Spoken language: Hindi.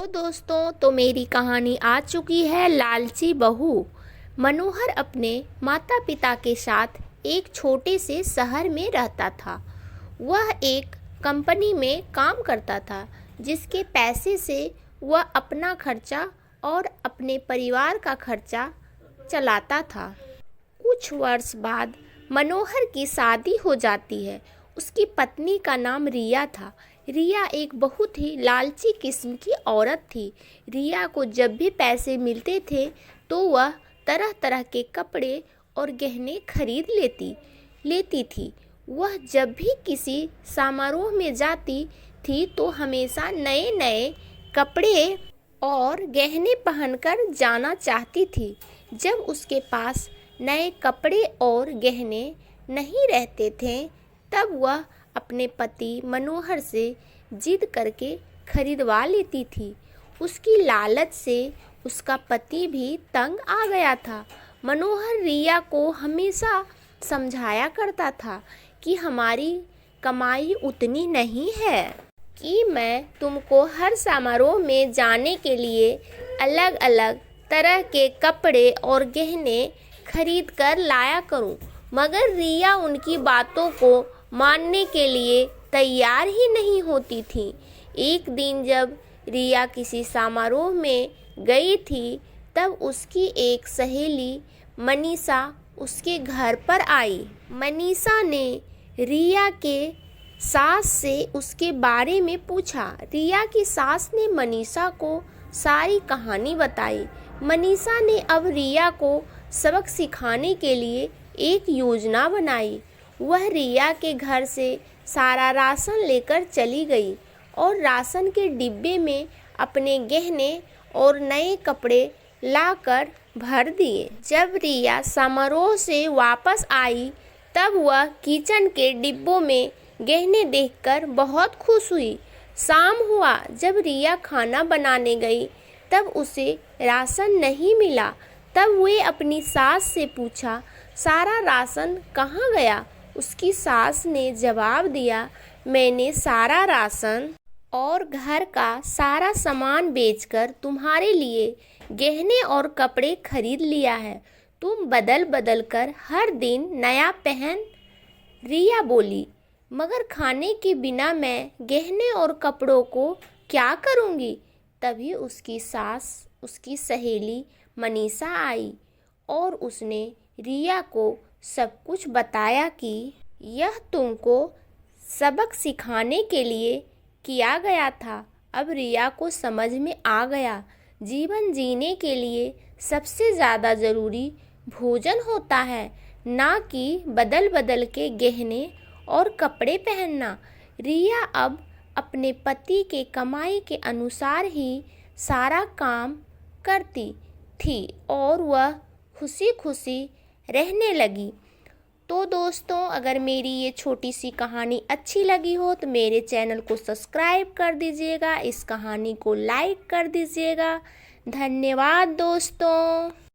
तो दोस्तों, तो मेरी कहानी आ चुकी है लालची बहू। मनोहर अपने माता पिता के साथ एक छोटे से शहर में रहता था। वह एक कंपनी में काम करता था, जिसके पैसे से वह अपना खर्चा और अपने परिवार का खर्चा चलाता था। कुछ वर्ष बाद मनोहर की शादी हो जाती है। उसकी पत्नी का नाम रिया था। रिया एक बहुत ही लालची किस्म की औरत थी। रिया को जब भी पैसे मिलते थे तो वह तरह तरह के कपड़े और गहने खरीद लेती थी। वह जब भी किसी समारोह में जाती थी तो हमेशा नए नए कपड़े और गहने पहनकर जाना चाहती थी। जब उसके पास नए कपड़े और गहने नहीं रहते थे तब वह अपने पति मनोहर से जिद करके खरीदवा लेती थी। उसकी लालच से उसका पति भी तंग आ गया था। मनोहर रिया को हमेशा समझाया करता था कि हमारी कमाई उतनी नहीं है कि मैं तुमको हर समारोह में जाने के लिए अलग अलग तरह के कपड़े और गहने खरीद कर लाया करूं। मगर रिया उनकी बातों को मानने के लिए तैयार ही नहीं होती थी। एक दिन जब रिया किसी समारोह में गई थी तब उसकी एक सहेली मनीषा उसके घर पर आई। मनीषा ने रिया के सास से उसके बारे में पूछा। रिया की सास ने मनीषा को सारी कहानी बताई। मनीषा ने अब रिया को सबक सिखाने के लिए एक योजना बनाई। वह रिया के घर से सारा राशन लेकर चली गई और राशन के डिब्बे में अपने गहने और नए कपड़े लाकर भर दिए। जब रिया समारोह से वापस आई तब वह किचन के डिब्बों में गहने देखकर बहुत खुश हुई। शाम हुआ। जब रिया खाना बनाने गई तब उसे राशन नहीं मिला। तब वे अपनी सास से पूछा, सारा राशन कहाँ गया? उसकी सास ने जवाब दिया, मैंने सारा राशन और घर का सारा सामान बेचकर तुम्हारे लिए गहने और कपड़े खरीद लिया है। तुम बदल बदल कर हर दिन नया पहन। रिया बोली, मगर खाने के बिना मैं गहने और कपड़ों को क्या करूँगी? तभी उसकी सास, उसकी सहेली मनीषा आई और उसने रिया को सब कुछ बताया कि यह तुमको सबक सिखाने के लिए किया गया था। अब रिया को समझ में आ गया, जीवन जीने के लिए सबसे ज़्यादा ज़रूरी भोजन होता है, ना कि बदल बदल के गहने और कपड़े पहनना। रिया अब अपने पति के कमाई के अनुसार ही सारा काम करती थी और वह खुशी खुशी रहने लगी। तो दोस्तों, अगर मेरी ये छोटी सी कहानी अच्छी लगी हो तो मेरे चैनल को सब्सक्राइब कर दीजिएगा, इस कहानी को लाइक कर दीजिएगा। धन्यवाद दोस्तों।